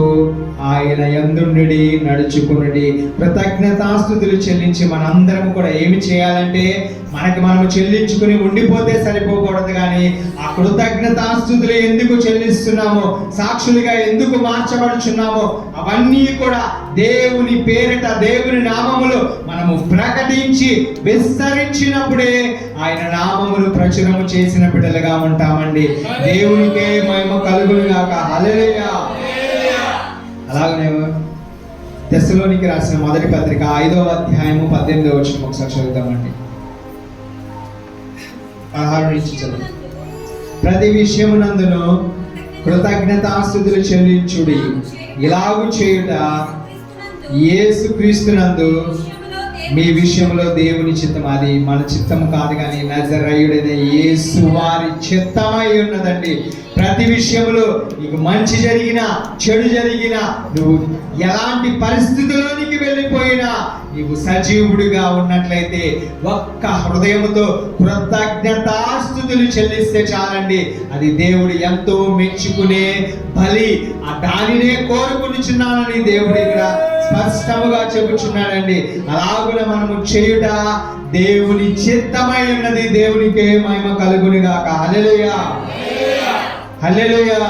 ఆయన యందుండుడి నడుచుకునుడి. కృతజ్ఞతాస్తుతులు చెల్లించి మనందరం కూడా ఏమి చేయాలంటే, మనము చెల్లించుకుని ఉండిపోతే సరిపోకూడదు, కానీ ఆ కృతజ్ఞతాస్తుతులు ఎందుకు చెల్లిస్తున్నామో, సాక్షులుగా ఎందుకు మార్చబడుచున్నామో అవన్నీ కూడా దేవుని పేరిట, దేవుని నామములు మనము ప్రకటించి విస్తరించినప్పుడే ఆయన నామములు ప్రచురము చేసిన బిడ్డలుగా ఉంటామండి. దేవునికే మహిమ కలుగును గాక. హల్లెలూయా. అలాగనే తెస్సలోనికి రాసిన మొదటి పత్రిక 5వ అధ్యాయము 18వ వచనం ఒకసారి చదువుతామండి. 16 నుంచి చదువు. ప్రతి విషయమునందును కృతజ్ఞతాస్తుతులు చెల్లించుడి, ఇలాగు చేయుట యేసుక్రీస్తునందు మీ విషయంలో దేవుని చిత్తం. అది మన చిత్తం కాదు, కానీ నజరేయుడైన యేసు వారి చిత్తమై ఉన్నదండి. ప్రతి విషయంలో నీకు మంచి జరిగినా, చెడు జరిగినా, నువ్వు ఎలాంటి పరిస్థితుల్లోనికి వెళ్ళిపోయినా, నీవు సజీవుడిగా ఉన్నట్లయితే ఒక్క హృదయముతో కృతజ్ఞతాస్తుతులు చెల్లిస్తే చాలండి. అది దేవుడు ఎంతో మెచ్చుకునే బలి. ఆ దానినే కోరుకునిచున్నానని దేవుడు ఇక్కడ స్పష్టముగా చెబుతున్నాడండి. అలాగున మనము చేయుట దేవుని చిత్తమై ఉన్నది. దేవునికే మహిమ కలుగును గాక. హల్లెలూయా, హల్లెలూయా.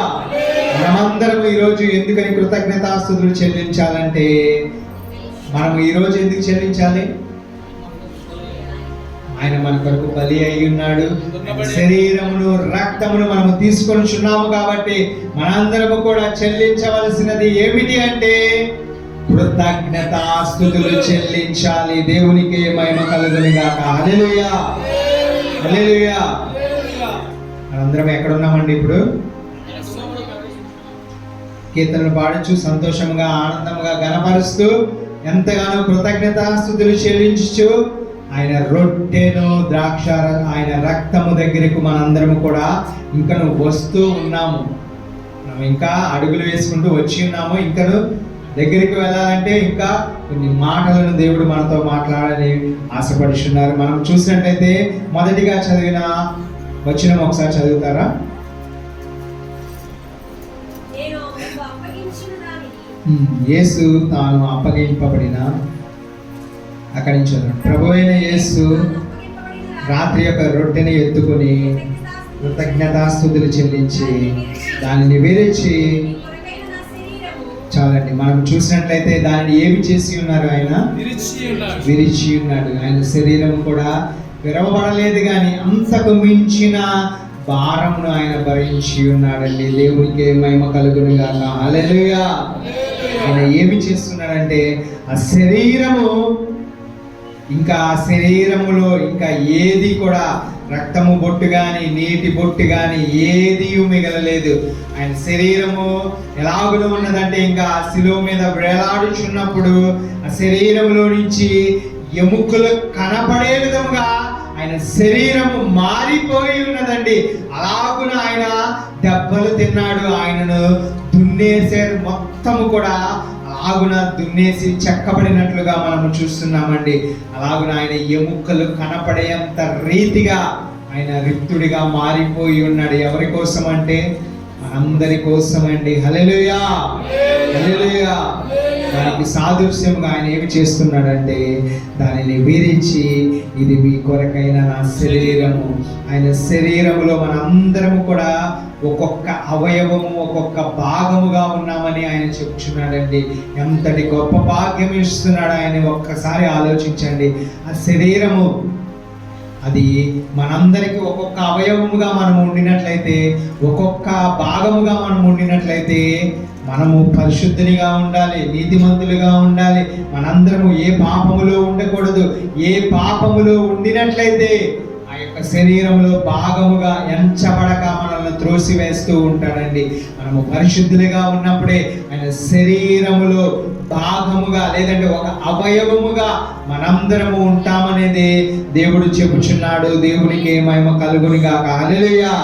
మనమందరం ఈరోజు ఎందుకని కృతజ్ఞతాస్తుతులు చెల్లించాలంటే, మనం ఈరోజు ఎందుకు చెల్లించాలి? ఆయన మన కొరకు బలి అయి ఉన్నాడు. శరీరమును, రక్తమును మనము తీసుకొని చున్నాము కాబట్టి మనందరము కూడా చెల్లించవలసినది ఏమిటి అంటే కృతజ్ఞతాస్తుతులు చెల్లించాలి. దేవునికే మహిమ కలుగును గాక. హల్లెలూయా, హల్లెలూయా. మనందరం ఎక్కడ ఉన్నామండి? ఇప్పుడు కీర్తనలు పాడుచు, సంతోషంగా, ఆనందంగా గణపరుస్తూ, ఎంతగానో కృతజ్ఞతాస్తుతులు చెల్లించు ఆయన రొట్టెను, ద్రాక్ష, ఆయన రక్తము దగ్గరకు మనందరము కూడా ఇంకా వస్తూ ఉన్నాము. మనం ఇంకా అడుగులు వేసుకుంటూ వచ్చి ఉన్నాము. ఇంకా దగ్గరికి వెళ్ళాలంటే ఇంకా కొన్ని మాటలను దేవుడు మనతో మాట్లాడాలని ఆశపడుచున్నారు. మనం చూసినట్లయితే మొదటిగా చదివిన వచనం ఒకసారి చదువుతారా? యేసు తాను అప్పగింపబడిన, అక్కడి నుంచి ప్రభు అయిన యేసు రాత్రి యొక్క రొట్టెని ఎత్తుకొని కృతజ్ఞతాస్తుతులు చెల్లించి దానిని విరిచి, చాలండి, మనం చూసినట్లయితే దానిని ఏమి చేసి ఉన్నారు? ఆయన విరిచి ఉన్నాడు. ఆయన శరీరం కూడా విరవబడలేదు, కానీ అంతకు మించిన భారమును ఆయన భరించి ఉన్నాడండి. దేవునికి మహిమ కలుగును గాక. హల్లెలూయా. ఆయన ఏమి చేస్తున్నాడంటే, ఆ శరీరము, ఇంకా ఆ శరీరములో ఇంకా ఏది కూడా రక్తము బొట్టు కానీ, నీటి బొట్టు కానీ ఏది మిగలలేదు. ఆయన శరీరము ఎలాగులో ఉన్నదంటే, ఇంకా ఆ శిలువ మీద వేలాడుచున్నప్పుడు ఆ శరీరములో నుంచి ఎముకలు కనపడే విధముగా ఆయన శరీరము మారిపోయి ఉన్నదండి. అలాగున ఆయన దెబ్బలు తిన్నాడు. ఆయనను దున్నేసారు, మొత్తము కూడా అలాగున దున్నేసి చెక్కబడినట్లుగా మనము చూస్తున్నామండి. అలాగున ఆయన ఎముకలు కనపడేంత రీతిగా ఆయన రిక్తుడిగా మారిపోయి ఉన్నాడు. ఎవరి కోసం అంటే మనందరి కోసం అండి. హల్లెలూయా, హల్లెలూయా. దానికి సాదృశ్యంగా ఆయన ఏమి చేస్తున్నాడంటే, దానిని విరిచి, ఇది మీ కొరకైన నా శరీరము. ఆయన శరీరములో మనందరము కూడా ఒక్కొక్క అవయవము, ఒక్కొక్క భాగముగా ఉన్నామని ఆయన చెప్తున్నాడండి. ఎంతటి గొప్ప భాగ్యం ఇస్తున్నాడు ఆయన. ఒక్కసారి ఆలోచించండి. ఆ శరీరము అది మనందరికీ ఒక్కొక్క అవయవముగా మనం ఉండినట్లయితే, ఒక్కొక్క భాగముగా మనం ఉండినట్లయితే మనము పరిశుద్ధునిగా ఉండాలి, నీతిమంతులుగా ఉండాలి. మనందరము ఏ పాపములో ఉండకూడదు. ఏ పాపములో ఉండినట్లయితే ఆ యొక్క శరీరంలో భాగముగా ఎంచబడక మనల్ని త్రోసివేస్తూ ఉంటాడండి. మనము పరిశుద్ధులుగా ఉన్నప్పుడే ఆయన శరీరములో భాగముగా లేదంటే ఒక అవయవముగా మనందరము ఉంటామనేది దేవుడు చెప్పుచున్నాడు. దేవునికి మహిమ కలుగునిగాక. హల్లెలూయా.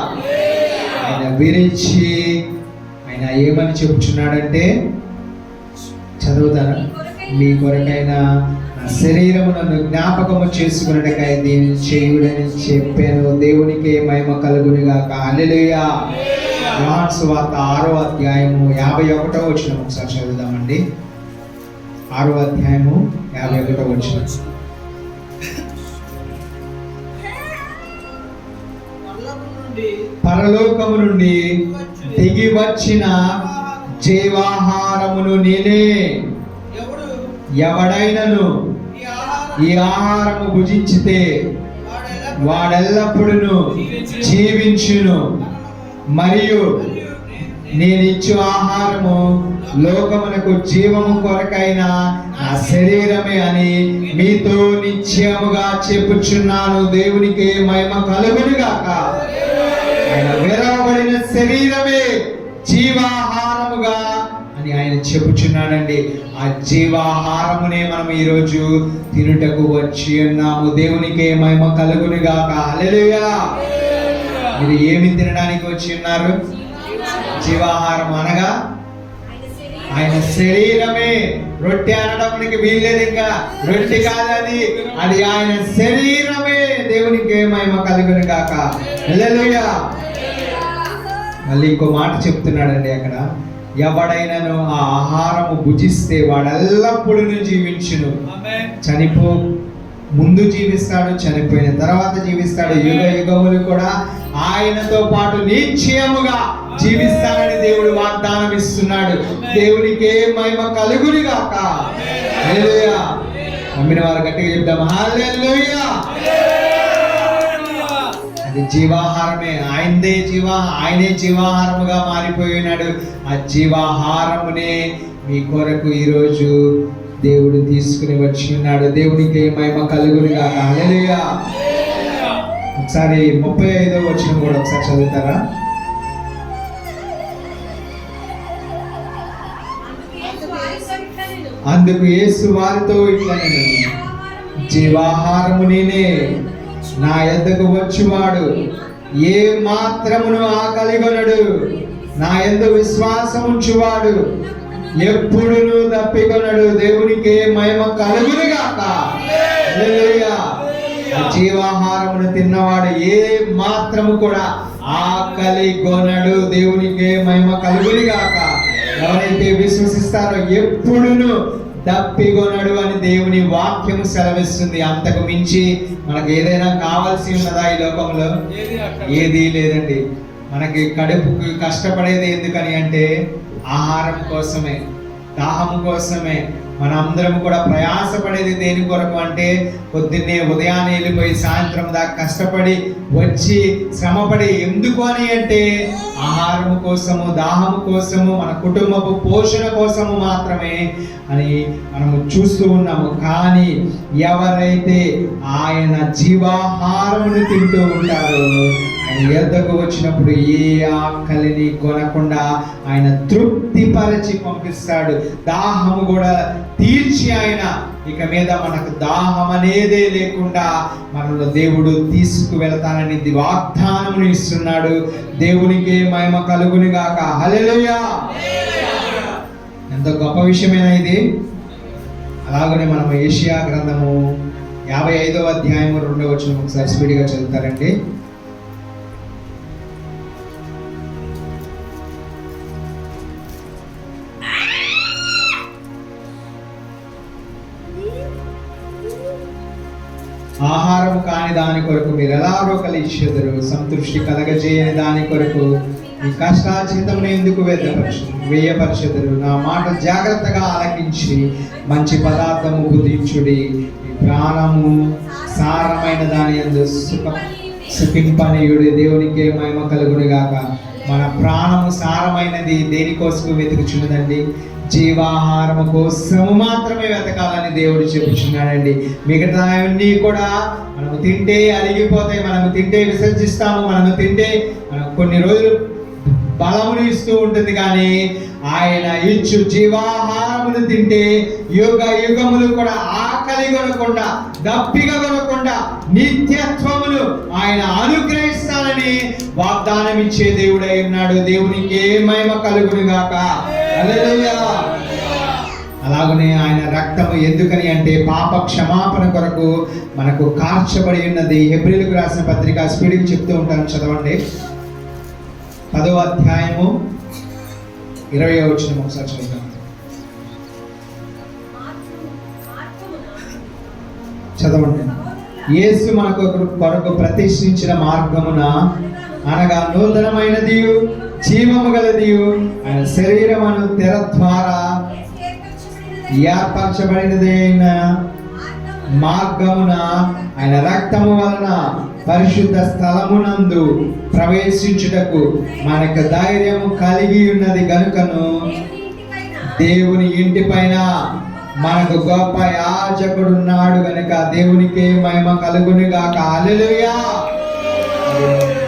ఆయన విరిచి ఆయన ఏమని చెప్పుచున్నాడంటే, చదువుతాను, మీ కొరకైన నా శరీరమును జ్ఞాపకము చేసుకున్నట్టుగా దీన్ని చేయుడని చెప్పాను. దేవునికి మహిమ కలుగునిగాక. హల్లెలూయా. యోహాను సువార్త 6వ అధ్యాయము 51వ వచనం ఒకసారి చదువుదామండి. 6వ అధ్యాయము 51వ వచనం. పరలోకము నుండి దిగి వచ్చిన జీవాహారమును నేనే. ఎవడైనను ఈ ఆహారము భుజించితే వాడెల్లప్పుడూ జీవించును. మరియు నేనిచ్చు ఆహారము లోకమునకు జీవము కొరకైన నా శరీరమే అని మీతో నిశ్చయముగా చెప్పుచున్నాను. దేవునికి మహిమ కలుగునుగాక. ఆయన విరవబడిన శరీరమే జీవాహారముగా అని ఆయన చెప్పుచున్నాడండి. ఆ జీవాహారమునే మనం ఈరోజు తినుటకు వచ్చి ఉన్నాము. దేవునికి మహిమ కలుగునుగాక. హల్లెలూయా. మీరు ఏమి తినడానికి వచ్చి ఉన్నారు? జీవాహారం అనగా ఆయన శరీరమే. రొట్టె అనడానికి వీల్లేదు, ఇంకా రొట్టె కాదు అది ఆయన శరీరమే. దేవునికి మహిమ కలుగునుగాక. హల్లెలూయా. మళ్ళీ ఇంకో మాట చెప్తున్నాడండి అక్కడ, ఎవడైనను ఆ ఆహారము భుజిస్తే వాడెల్లప్పుడూ జీవించును. చనిపో ముందు జీవిస్తాడు, చనిపోయిన తర్వాత జీవిస్తాడు, యుగ యుగములు కూడా ఆయనతో పాటు నిశ్చయముగా జీవిస్తానని దేవుడు వాగ్దానం ఇస్తున్నాడు. దేవునికి మహిమ కలుగునుగాక. హల్లెలూయా. నమ్మిన వారు గట్టిగా చెప్దాం, హల్లెలూయా. అది జీవాహారమే. ఆయనే జీవాహారముగా మారిపోయినాడు. ఆ జీవాహారమునే మీ కొరకు ఈరోజు దేవుడు తీసుకుని వచ్చి ఉన్నాడు. దేవునికి మహిమ కలుగునుగాక. హల్లెలూయా. ఒకసారి 35వ వచనం కూడా ఒకసారి చదువుతారా? అందుకు యేసు వారితో ఇట్లనెను, జీవాహారము నేనే. నా యొద్దకు వచ్చువాడు ఏ మాత్రమును ఆకలిగొనడు. నా యందు విశ్వాసం ఉంచువాడు ఎప్పుడును తప్పికొనడు. దేవునికి మహిమ కలుగునుగాక. హల్లెలూయా. జీవాహారమును తిన్నవాడు ఏ మాత్రము కూడా ఆకలిగొనడు. దేవునికి మహిమ కలుగునుగాక. ఎవరైతే విశ్వసిస్తారో ఎప్పుడును తప్పికొనడు అని దేవుని వాక్యము సెలవిస్తుంది. అంతకు మించి మనకు ఏదైనా కావాల్సి ఉన్నదా ఈ లోకంలో? ఏదీ లేదండి. మనకి కడుపుకి కష్టపడేది ఎందుకని అంటే ఆహారం కోసమే, దాహము కోసమే. మనందరం కూడా ప్రయాసపడేది దేని కొరకు అంటే పొద్దున్నే ఉదయాన్నే వెళ్ళిపోయి సాయంత్రం దాకా కష్టపడి వచ్చి శ్రమపడి ఎందుకు అని అంటే ఆహారము కోసము, దాహము కోసము, మన కుటుంబపు పోషణ కోసము మాత్రమే అని మనము చూస్తూ ఉన్నాము. కానీ ఎవరైతే ఆయన జీవాహారమును తింటూ ఉంటారో ఆయన యొద్దకు వచ్చినప్పుడు ఏ ఆకలిని కొనకుండా ఆయన తృప్తిపరచి పంపిస్తాడు. దాహము కూడా తీర్చి ఆయన ఇక మీద మనకు దాహం అనేదే లేకుండా మనలో దేవుడు తీసుకువెళతానని వాగ్దానమును ఇస్తున్నాడు. దేవునికి మహిమ కలుగునుగాక. హల్లెలూయా. ఎంత గొప్ప విషయమేనా ఇది. అలాగనే మనం యెషయా గ్రంథము 55వ అధ్యాయము 2వ వచనం ఒకసారి స్పీడ్గా చదువుతారండి. ఆహారము కాని దాని కొరకు మీరు ఎలా రోకలి ఇచ్చేదరు? సంతృష్టి కలగజేయని దాని కొరకు మీ కష్టార్జితమును ఎందుకు వేయపరచెదరు? నా మాట జాగ్రత్తగా ఆలకించి మంచి పదార్థము బుద్ధించుడి. మీ ప్రాణము సారమైన దాని యందు సుఖింపనీయుడు. దేవునికి మహిమ కలుగును గాక. మన ప్రాణము సారమైనది దేనికోసం వెతుకుచున్నదండి? జీవాహారము కోసము మాత్రమే వెతకాలని దేవుడు చెబుతున్నాడండి. మిగతా అన్నీ కూడా మనము తింటే అరిగిపోతాయి, మనము తింటే విసర్జిస్తాము, మనము తింటే మనకు కొన్ని రోజులు బలమును ఇస్తూ ఉంటుంది. కానీ ఆయన ఇచ్చు జీవాహారమును తింటే యుగ యుగములు కూడా ఆకలి కొనకుండా, దప్పిక కొనకుండా నిత్యత్వమును ఆయన అనుగ్రహిస్తానని వాగ్దానం ఇచ్చే దేవుడై ఉన్నాడు. దేవునికి మహిమ కలుగును గాక. హల్లెలూయా. అలాగనే ఆయన రక్తము ఎందుకని అంటే పాప క్షమాపణ కొరకు మనకు కార్చబడి ఉన్నది. హెబ్రీయులకు రాసిన పత్రిక స్పీడ్కి చెప్తూ ఉంటాను, చదవండి. 10వ అధ్యాయము 20వ వచనం ఒకసారి చదువుతాం. చదవండి. యేసు మనకు కొరకు ప్రతిష్ఠించిన మార్గమున అనగా నూతనమైనది జీవము గలది ఆయన శరీరమును తెర ద్వారా ఏర్పరచబడినదైన మార్గమున ఆయన రక్తము వలన పరిశుద్ధ స్థలమునందు ప్రవేశించుటకు మనకు ధైర్యము కలిగి ఉన్నది గనుకను దేవుని ఇంటి పైన మనకు గొప్ప యాజకుడు ఉన్నాడు గనుక దేవునికి మహిమ కలుగును గాక. హల్లెలూయా.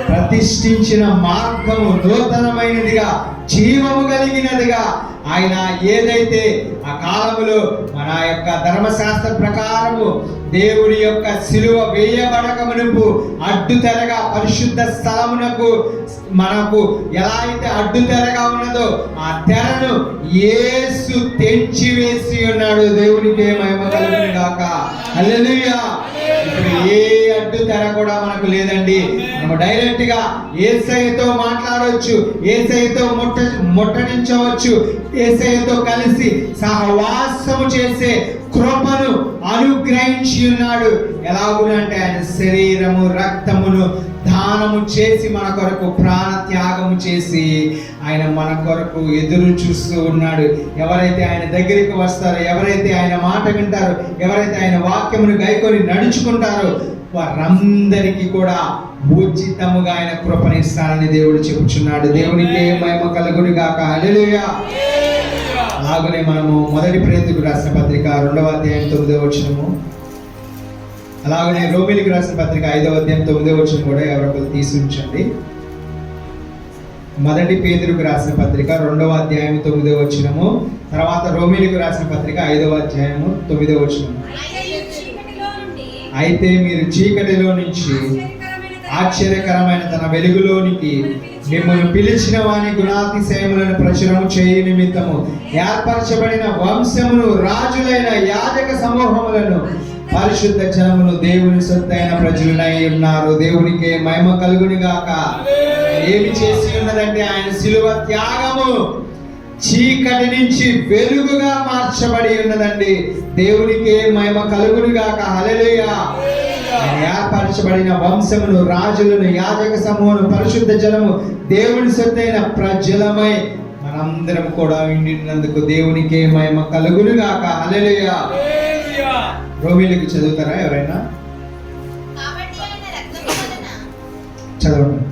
ప్రతిష్ఠించిన మార్గము నూతనమైనదిగా, జీవము కలిగినదిగా ఆయన ఏదైతే ఆ కాలములో మన యొక్క ధర్మశాస్త్ర ప్రకారము దేవుని యొక్క శిలువ వేయబడక మునుపు అడ్డు తెరగా పరిశుద్ధ స్థలమునకు మనకు ఎలా అయితే అడ్డు తెరగా ఉన్నదో ఆ తెరను యేసు తెంచివేసి ఉన్నాడు. దేవునికి మహిమ కలుగును గాక. హల్లెలూయా. ఇప్పుడు ఏ అడ్డు తెర కూడా మనకు లేదండి. మనము డైరెక్ట్ గా యేసయ్యతో మాట్లాడవచ్చు, యేసయ్యతో ముట్టడించవచ్చు, యేసయ్యతో కలిసి సహవాసము చేసే కృపను అనుగ్రహించి ఉన్నాడు. ఎలాగునంటే ఆయన శరీరము రక్తమును దానము చేసి మన కొరకు ప్రాణ త్యాగము చేసి ఆయన మన కొరకు ఎదురు చూస్తూ ఉన్నాడు. ఎవరైతే ఆయన దగ్గరికి వస్తారో, ఎవరైతే ఆయన మాట వింటారో, ఎవరైతే ఆయన వాక్యమును గైకొని నడుచుకుంటారో వారందరికీ కూడా ఉచితముగా ఆయన కృపనిస్తానని దేవుడు చెప్పుచున్నాడు. దేవునికి మహిమ కలుగును గాక. హల్లెలూయా. అలాగనే మనము మొదటి పేతురుకు రాసిన పత్రిక 2వ అధ్యాయం 9వ వచనము, అలాగనే రోమీయులకు రాసిన పత్రిక 5వ అధ్యాయం 9వ వచనం కూడా ఎవరొకరు తీసి ఉంచండి. మొదటి పేతురుకు రాసిన పత్రిక 2వ అధ్యాయం 9వ వచనము, తర్వాత రోమీయులకు రాసిన పత్రిక 5వ అధ్యాయము 9వ వచనము. అయితే మీరు చీకటిలో నుంచి ఆశ్చర్యకరమైన తన వెలుగులోనికి మిమ్మల్ని పిలిచిన వాని గుణాతిశయములను ప్రచురము చేయ నిమిత్తము ఏర్పరచబడిన వంశమును, రాజులైన యాజక సమూహములను, పరిశుద్ధ జనమును, దేవుని సొత్తైన ప్రజలునై ఉన్నారు. దేవునికి మహిమ కలుగును గాక. ఏమి చేసి ఉన్నదంటే ఆయన శిలువ త్యాగము చీకటి నుంచి వెలుగుగా మార్చబడి ఉన్నదండి. దేవునికి మహిమ కలుగును గాక. హల్లెలూయా. ఏర్పరచబడిన వంశమును, రాజులను, యాజక సమూహమును, పరిశుద్ధ జనము, దేవుని సొత్తైన ప్రజలమై మనందరం కూడా ఉండినందుకు దేవునికి మహిమ కలుగును గాక. హల్లెలూయా. రోమీయులకు చదువుతారా ఎవరైనా? చదవండి.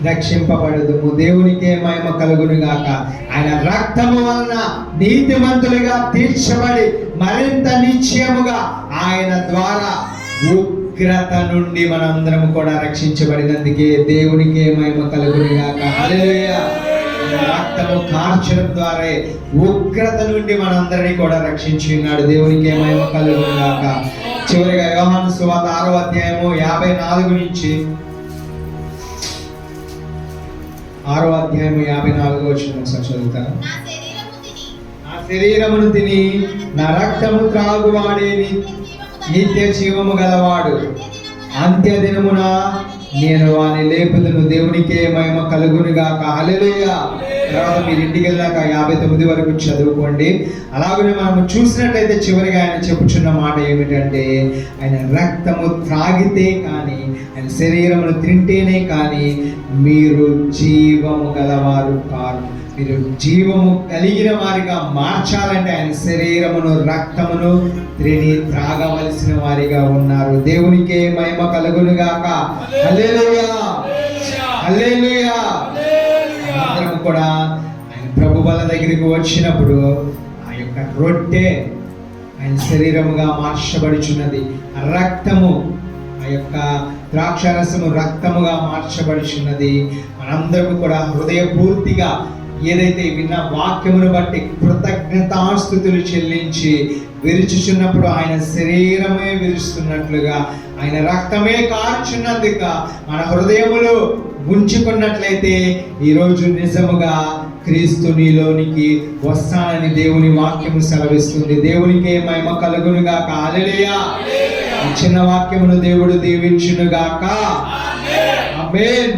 రక్షింపబడదుము. దేవునికే మహిమ కలుగును గాక. ఆయన రక్తము వలన నీతిమంతులుగా తీర్చబడి మరింత నిశ్చయముగా ఆయన ద్వారా ఉగ్రత నుండి మనందరం కూడా రక్షించబడినందుకే దేవునికే మహిమ కలుగును గాక. హల్లెలూయా. రక్తము కార్చడం ద్వారా ఉగ్రత నుండి మనందరినీ కూడా రక్షించి ఉన్నాడు. దేవునికే మహిమ కలుగును గాక. చివరిగా యోహాను సువార్త 6వ అధ్యాయము 54 నుంచి 6వ అధ్యాయము 54వ వచనం ఒకసారి చదువుతారా? నా శరీరమును తిని నా రక్తము త్రాగువాడే నిత్య జీవము గలవాడు, అంత్య దినమున నేను వాని లేపుదును. దేవునికే మహిమ కలుగును గాక. హల్లెలూయా. తర్వాత మీరు ఇంటికి వెళ్ళాక 59 వరకు చదువుకోండి. అలాగనే మనము చూసినట్లయితే చివరిగా ఆయన చెప్పుచున్న మాట ఏమిటంటే ఆయన రక్తము త్రాగితే కానీ, ఆయన శరీరమును తింటేనే కానీ మీరు జీవము గలవారు కారు. మీరు జీవము కలిగిన వారిగా మార్చాలంటే ఆయన శరీరమును రక్తమును త్రాగవలసిన వారిగా ఉన్నారు. దేవునికే మహిమ కలుగును గాక. హల్లెలూయా, హల్లెలూయా. అందరం కూడా ఆయన ప్రభు బల దగ్గరికి వచ్చినప్పుడు ఆ యొక్క రొట్టె ఆయన శరీరముగా మార్చబడుచున్నది, రక్తము ఆ యొక్క ద్రాక్షారసము రక్తముగా మార్చబడుచున్నది. మనందరం కూడా హృదయపూర్తిగా ఏదైతే విన్న వాక్యమును బట్టి కృతజ్ఞతాస్తుతులు చెల్లించి విరుచుచున్నప్పుడు ఆయన శరీరమే విరుస్తున్నట్లుగా, ఆయన రక్తమే కార్చున్నందుగా మన హృదయములో ఉంచుకున్నట్లయితే ఈరోజు నిజముగా క్రీస్తు నీలోనికి వస్తానని దేవుని వాక్యము సెలవిస్తుంది. దేవునికే మహిమ కలుగును గాక. హల్లెలూయా. ఈ చిన్న వాక్యమును దేవుడు దీవించును గాక. ఆమేన్.